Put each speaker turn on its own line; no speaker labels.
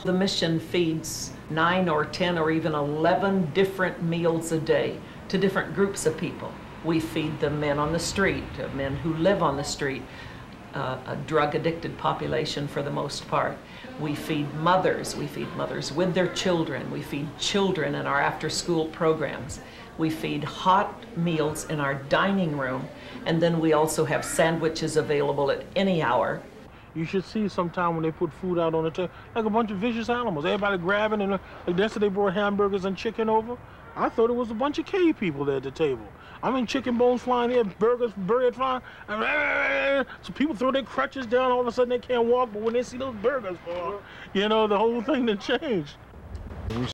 The mission feeds 9 or 10 or even 11 different meals a day to different groups of people. We feed the men on the street, men who live on the street, a drug-addicted population for the most part. We feed mothers with their children. We feed children in our after-school programs. We feed hot meals in our dining room, and then we also have sandwiches available at any hour.
You should see sometime when they put food out on the table, like a bunch of vicious animals. Everybody grabbing, and like yesterday they brought hamburgers and chicken over. I thought it was a bunch of cave people there at the table. I mean, chicken bones flying there, burgers, bread flying. So people throw their crutches down, all of a sudden they can't walk, but when they see those burgers fall, you know, the whole thing done changed.